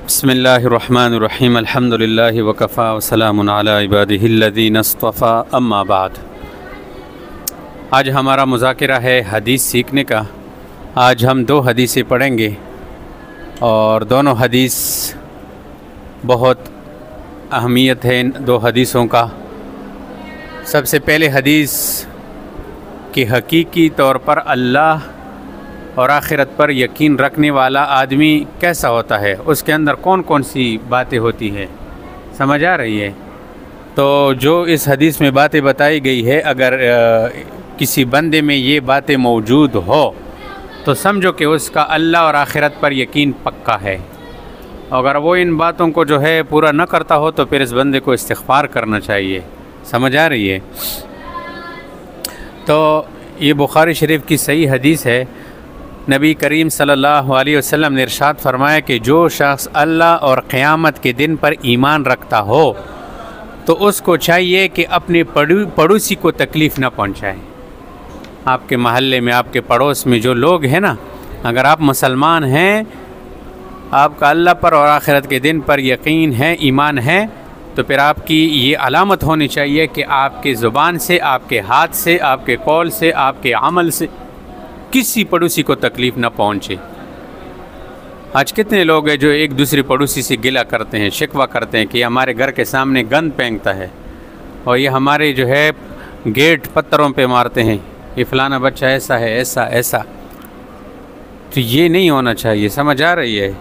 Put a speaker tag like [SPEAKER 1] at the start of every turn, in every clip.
[SPEAKER 1] बिस्मिल्लाहिर्रहमानिर्रहीम अल्हम्दुलिल्लाहि वकफ़ा वसलामुन अला इबादिहिल्लज़ीना इस्तफ़ा अम्मा बाद। आज हमारा मुज़ाकिरा है हदीस सीखने का। आज हम दो हदीसें पढ़ेंगे और दोनों हदीस बहुत अहमियत है इन दो हदीसों का। सबसे पहले हदीस कि हकीकी तौर पर अल्लाह और आखिरत पर यकीन रखने वाला आदमी कैसा होता है, उसके अंदर कौन कौन सी बातें होती है, समझ आ रही है। तो जो इस हदीस में बातें बताई गई है, अगर किसी बंदे में ये बातें मौजूद हो तो समझो कि उसका अल्लाह और आखिरत पर यकीन पक्का है। अगर वो इन बातों को जो है पूरा न करता हो तो फिर इस बंदे को इस्तिग़फ़ार करना चाहिए, समझ आ रही है। तो ये बुखारी शरीफ की सही हदीस है। नबी करीम सल्लल्लाहु अलैहि वसल्लम ने इरशाद फरमाया कि जो शख्स अल्लाह और क़यामत के दिन पर ईमान रखता हो तो उसको चाहिए कि अपने पड़ोसी को तकलीफ़ न पहुंचाए। आपके महल्ले में, आपके पड़ोस में जो लोग हैं ना, अगर आप मुसलमान हैं, आपका अल्लाह पर और आखिरत के दिन पर यकीन है, ईमान है, तो फिर आपकी ये अलामत होनी चाहिए कि आपके ज़ुबान से, आपके हाथ से, आपके कौल से, आपके अमल से किसी पड़ोसी को तकलीफ़ न पहुँचे। आज कितने लोग हैं जो एक दूसरे पड़ोसी से गिला करते हैं, शिकवा करते हैं कि हमारे घर के सामने गंद फेंकता है और ये हमारे जो है गेट पत्थरों पे मारते हैं, ये फ़लाना बच्चा ऐसा है, ऐसा ऐसा। तो ये नहीं होना चाहिए, समझ आ रही है।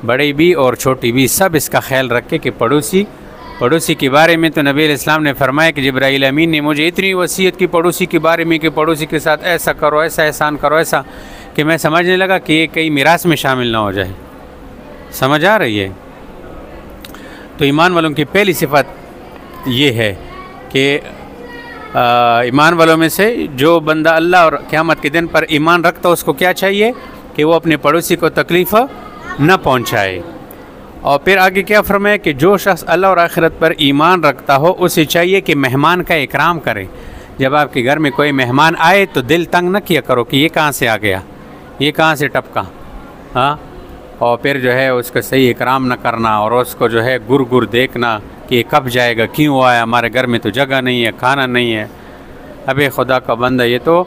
[SPEAKER 1] बड़े भी और छोटी भी सब इसका ख्याल रखें कि पड़ोसी के बारे में तो नबी इस्लाम ने फरमाया कि जिब्राईल अमीन ने मुझे इतनी वसीयत की पड़ोसी के बारे में कि पड़ोसी के साथ ऐसा करो, ऐसा एहसान करो, ऐसा, कि मैं समझने लगा कि ये कहीं मिरास में शामिल ना हो जाए, समझ आ रही है। तो ईमान वालों की पहली सिफत ये है कि ईमान वालों में से जो बंदा अल्लाह और क़यामत के दिन पर ईमान रखता है उसको क्या चाहिए कि वो अपने पड़ोसी को तकलीफ़ न पहुँचाए। और फिर आगे क्या फरमाया कि जो शख्स अल्लाह और आखिरत पर ईमान रखता हो उसे चाहिए कि मेहमान का इकराम करे। जब आपके घर में कोई मेहमान आए तो दिल तंग न किया करो कि ये कहाँ से आ गया, ये कहाँ से टपका, हाँ। और फिर जो है उसका सही इकराम न करना और उसको जो है गुर गुर देखना कि ये कब जाएगा, क्यों आया, हमारे घर में तो जगह नहीं है, खाना नहीं है। अबे खुदा का बंदा, ये तो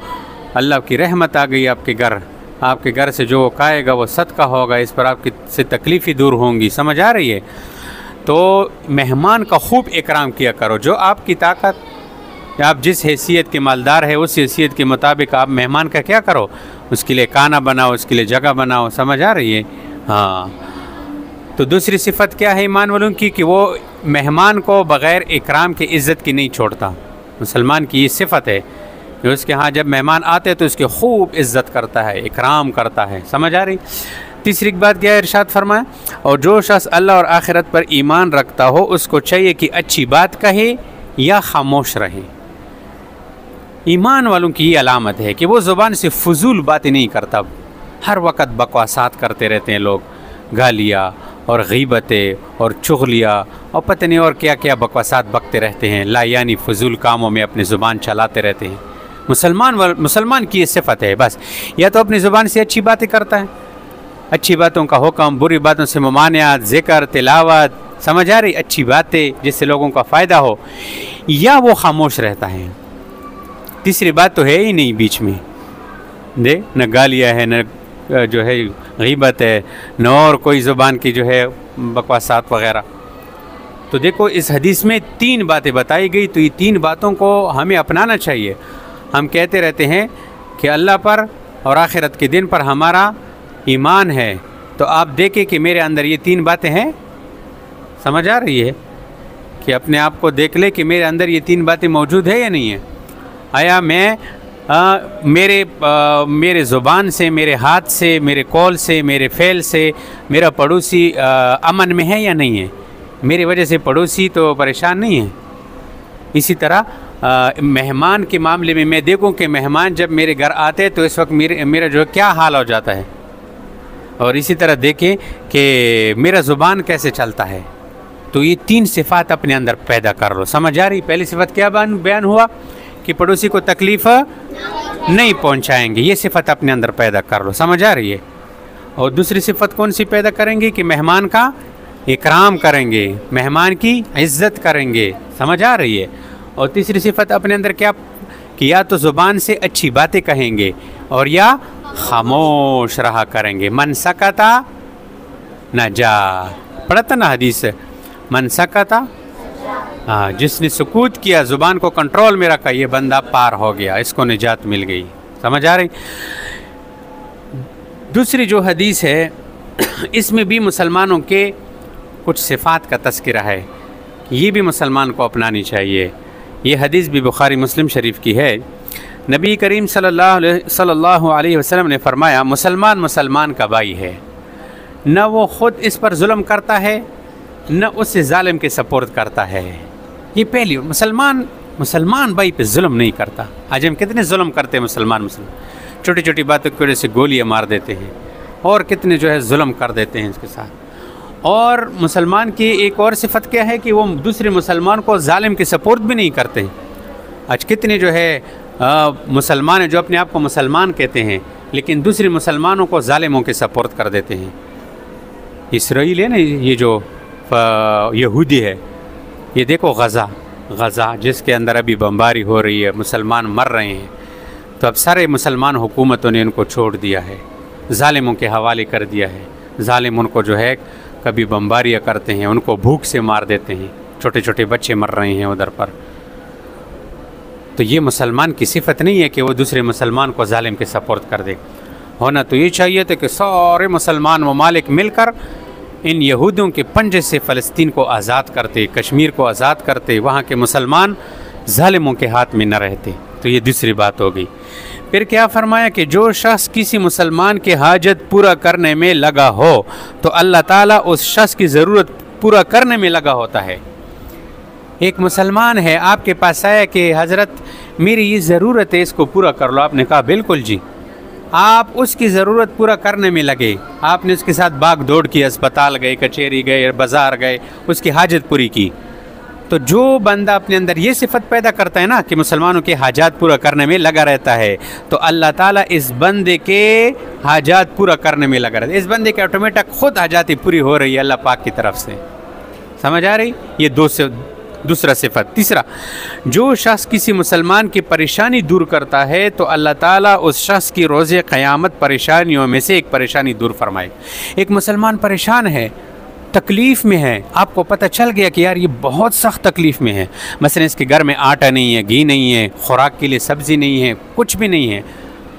[SPEAKER 1] अल्लाह की रहमत आ गई आपके घर, आपके घर से जो खाएगा वो सदका होगा, इस पर आपकी से तकलीफ़ें दूर होंगी, समझ आ रही है। तो मेहमान का खूब इकराम किया करो। जो आपकी ताकत, आप जिस हैसियत के मालदार है उस हैसियत के मुताबिक आप मेहमान का क्या करो, उसके लिए खाना बनाओ, उसके लिए जगह बनाओ, समझ आ रही है। हाँ, तो दूसरी सिफत क्या है ईमान वालों की कि वो मेहमान को बग़ैर इकराम के इज़्ज़त की नहीं छोड़ता। मुसलमान की ये सिफत है कि उसके यहाँ जब मेहमान आते हैं तो उसकी खूब इज़्ज़त करता है, इकराम करता है, समझ आ रही। तीसरी बात क्या है, इरशाद फरमाया, और जो शख्स अल्लाह और आखिरत पर ईमान रखता हो उसको चाहिए कि अच्छी बात कहे या खामोश रहे। ईमान वालों की ये अलामत है कि वो ज़ुबान से फजूल बातें नहीं करता। हर वक्त बकवासात करते रहते हैं लोग, गालियाँ और गीबतें और चुगलियाँ और पता नहीं और क्या क्या बकवासात बकते रहते हैं, लायानी फजूल कामों में अपनी ज़ुबान चलाते रहते हैं। मुसलमान की ये सिफत है, बस या तो अपनी ज़ुबान से अच्छी बातें करता है, अच्छी बातों का हुक्म, बुरी बातों से मुमानियत, ज़िक्र, तिलावत, समझ आ रही, अच्छी बातें जिससे लोगों का फ़ायदा हो, या वो खामोश रहता है। तीसरी बात तो है ही नहीं बीच में, दे न गालियाँ है, न जो है गीबत है, न और कोई ज़ुबान की जो है बकवासात वग़ैरह। तो देखो इस हदीस में तीन बातें बताई गई, तो ये तीन बातों को हमें अपनाना चाहिए। हम कहते रहते हैं कि अल्लाह पर और आखिरत के दिन पर हमारा ईमान है, तो आप देखें कि मेरे अंदर ये तीन बातें हैं, समझ आ रही है, कि अपने आप को देख ले कि मेरे अंदर ये तीन बातें मौजूद है या नहीं है। आया मैं मेरे ज़ुबान से, मेरे हाथ से, मेरे कौल से, मेरे फ़ेल से मेरा पड़ोसी अमन में है या नहीं है, मेरी वजह से पड़ोसी तो परेशान नहीं है। इसी तरह मेहमान के मामले में मैं देखूं कि मेहमान जब मेरे घर आते हैं तो इस वक्त मेरा जो क्या हाल हो जाता है, और इसी तरह देखें कि मेरा ज़ुबान कैसे चलता है। तो ये तीन सिफ़ात अपने अंदर पैदा कर लो, समझ आ रही। पहली सिफ़त क्या बयान हुआ कि पड़ोसी को तकलीफ़ नहीं पहुंचाएंगे, ये सिफ़त अपने अंदर पैदा कर लो, समझ आ रही है। और दूसरी सिफ़त कौन सी पैदा करेंगे कि मेहमान का इकराम करेंगे, मेहमान की इज्जत करेंगे। समझ आ रही है। और तीसरी सिफत अपने अंदर क्या कि या तो ज़ुबान से अच्छी बातें कहेंगे और या खामोश रहा करेंगे। मन सकता नजा, पढ़ता ना हदीस, मन सकता, हाँ, जिसने सुकूत किया, ज़ुबान को कंट्रोल में रखा, ये बंदा पार हो गया, इसको निजात मिल गई। समझ आ रही। दूसरी जो हदीस है इसमें भी मुसलमानों के कुछ सिफ़ात का तज़किरा है, ये भी मुसलमान को अपनानी चाहिए। ये हदीस भी बुखारी मुस्लिम शरीफ की है। नबी करीम सल्लल्लाहु अलैहि वसल्लम ने फरमाया, मुसलमान मुसलमान का भाई है, न वो ख़ुद इस पर जुल्म करता है न उससे जालिम के सपोर्ट करता है। ये पहली, मुसलमान भाई पे जुल्म नहीं करता। आज हम कितने जुल्म करते हैं मुसलमान, छोटी छोटी बातों की वजह से गोलियाँ मार देते हैं और कितने जो है जुल्म कर देते हैं इसके साथ। और मुसलमान की एक और सिफत क्या है कि वो दूसरे मुसलमान को जालिम की सपोर्ट भी नहीं करते। आज कितने जो है मुसलमान जो अपने आप को मुसलमान कहते हैं लेकिन दूसरे मुसलमानों को जालिमों के सपोर्ट कर देते हैं। इसराइल है ना, ये जो यहूदी है, ये देखो गज़ा जिसके अंदर अभी बमबारी हो रही है, मुसलमान मर रहे हैं, तो अब सारे मुसलमान हुकूमतों ने उनको छोड़ दिया है, जालिमों के हवाले कर दिया है। जालिम उनको जो है कभी बमबारियाँ करते हैं, उनको भूख से मार देते हैं, छोटे छोटे बच्चे मर रहे हैं उधर पर। तो ये मुसलमान की सिफत नहीं है कि वो दूसरे मुसलमान को जालिम के सपोर्ट कर दे। होना तो ये चाहिए था कि सारे मुसलमान ममालिक मिलकर इन यहूदियों के पंजे से फ़लस्तीन को आज़ाद करते, कश्मीर को आज़ाद करते, वहाँ के मुसलमान जालिमों के हाथ में न रहते। तो ये दूसरी बात हो गई। फिर क्या फरमाया कि जो शख्स किसी मुसलमान के हाजत पूरा करने में लगा हो तो अल्लाह ताला उस शख्स की ज़रूरत पूरा करने में लगा होता है। एक मुसलमान है, आपके पास आया कि हज़रत मेरी ये ज़रूरत है, इसको पूरा कर लो। आपने कहा बिल्कुल जी। आप उसकी ज़रूरत पूरा करने में लगे, आपने उसके साथ भाग दौड़ की, अस्पताल गए, कचहरी गए, बाज़ार गए, उसकी हाजत पूरी की। तो जो बंदा अपने अंदर ये सिफत पैदा करता है ना कि मुसलमानों के हाजात पूरा करने में लगा रहता है, तो अल्लाह ताला इस बंदे के हाजात पूरा करने में लगा रहता है। इस बंदे के ऑटोमेटिक खुद हाजात पूरी हो रही है अल्लाह पाक की तरफ से। समझ आ रही। ये दूसरा सिफत। तीसरा, जो शख्स किसी मुसलमान की परेशानी दूर करता है तो अल्लाह ताला उस शख्स की रोज़े क़यामत परेशानियों में से एक परेशानी दूर फरमाए। एक मुसलमान परेशान है, तकलीफ़ में है, आपको पता चल गया कि यार ये बहुत सख्त तकलीफ़ में है, मसलन इसके घर में आटा नहीं है, घी नहीं है, खुराक के लिए सब्ज़ी नहीं है, कुछ भी नहीं है,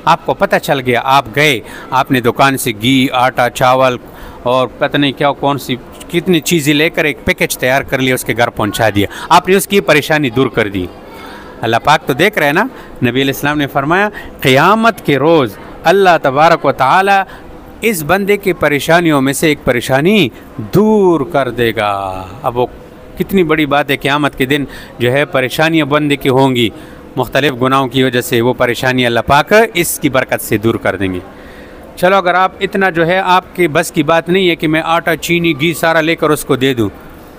[SPEAKER 1] आपको पता चल गया, आप गए, आपने दुकान से घी, आटा, चावल और पता नहीं क्या कौन सी कितनी चीज़ें लेकर एक पैकेज तैयार कर लिया, उसके घर पहुंचा दिया, आपने उसकी परेशानी दूर कर दी। अल्लाह पाक तो देख रहे हैं ना। नबी अलैहिस्सलाम ने फरमाया क़यामत के रोज़ अल्लाह तबारक व तआला इस बंदे की परेशानियों में से एक परेशानी दूर कर देगा। अब वो कितनी बड़ी बात है, क़यामत के दिन जो है परेशानियाँ बंदे की होंगी, मुख्तलिफ़ गुनाहों की वजह से वो परेशानी अल्लाह पाक इसकी बरकत से दूर कर देंगे। चलो, अगर आप इतना जो है आपके बस की बात नहीं है कि मैं आटा, चीनी, घी सारा लेकर उसको दे दूं,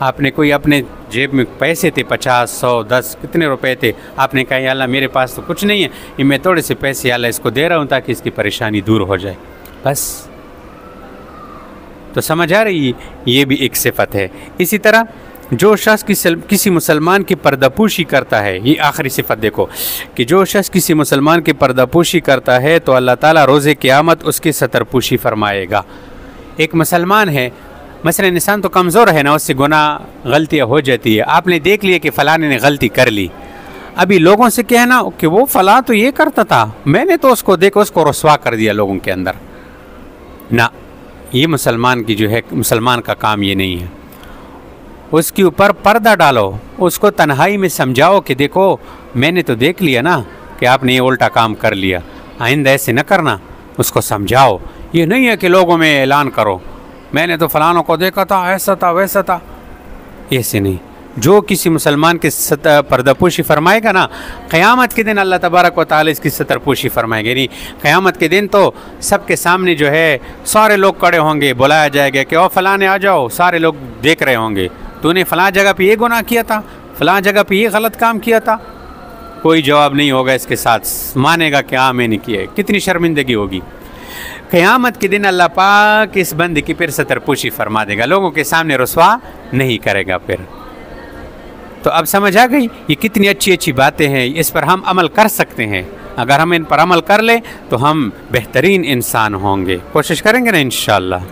[SPEAKER 1] आपने कोई अपने जेब में पैसे थे 50, 100, 10 कितने रुपए थे, आपने कहा या अल्लाह मेरे पास तो कुछ नहीं है, ये मैं थोड़े से पैसे अल्लाह इसको दे रहा हूँ ताकि इसकी परेशानी दूर हो जाए, बस। तो समझ आ रही, ये भी एक सिफत है। इसी तरह जो शख्स किसी मुसलमान की पर्दापोशी करता है, ये आखिरी सिफत देखो कि जो शख्स किसी मुसलमान की पर्दापोशी करता है तो अल्लाह ताला रोज़े क़यामत उसकी सतरपोशी फरमाएगा। एक मुसलमान है, मसलन इंसान तो कमज़ोर है ना, उससे गुनाह गलतियाँ हो जाती है, आपने देख लिया कि फ़लाने ने गलती कर ली, अभी लोगों से कहना कि वो फ़लाँ तो ये करता था, मैंने तो उसको देखो उसको रसवा कर दिया लोगों के अंदर ना, ये मुसलमान की जो है, मुसलमान का काम ये नहीं है। उसके ऊपर पर्दा डालो, उसको तन्हाई में समझाओ कि देखो मैंने तो देख लिया ना कि आपने ये उल्टा काम कर लिया, आइंदा ऐसे न करना, उसको समझाओ। ये नहीं है कि लोगों में ऐलान करो मैंने तो फलानों को देखा था, ऐसा था वैसा था, ऐसे नहीं। जो किसी मुसलमान के पर्दापोशी फरमाएगा ना, क़यामत के दिन अल्लाह तबारक व तआला इसकी सतरपोशी फरमाएगा। नहीं, क़यामत के दिन तो सबके सामने जो है सारे लोग खड़े होंगे, बुलाया जाएगा कि ओ फलाने आ जाओ, सारे लोग देख रहे होंगे, तूने फ़लाँ जगह पे ये गुनाह किया था, फ़लाँ जगह पे ये गलत काम किया था। कोई जवाब नहीं होगा इसके साथ, मानेगा कि हाँ मैंने किया है। कितनी शर्मिंदगी होगी। क़यामत के दिन अल्लाह पाक इस बंदे की फिर सतरपोशी फरमा देगा, लोगों के सामने रुसवा नहीं करेगा फिर। तो अब समझ आ गई ये कितनी अच्छी अच्छी बातें हैं, इस पर हम अमल कर सकते हैं। अगर हम इन पर अमल कर लें तो हम बेहतरीन इंसान होंगे। कोशिश करेंगे ना इंशाअल्लाह।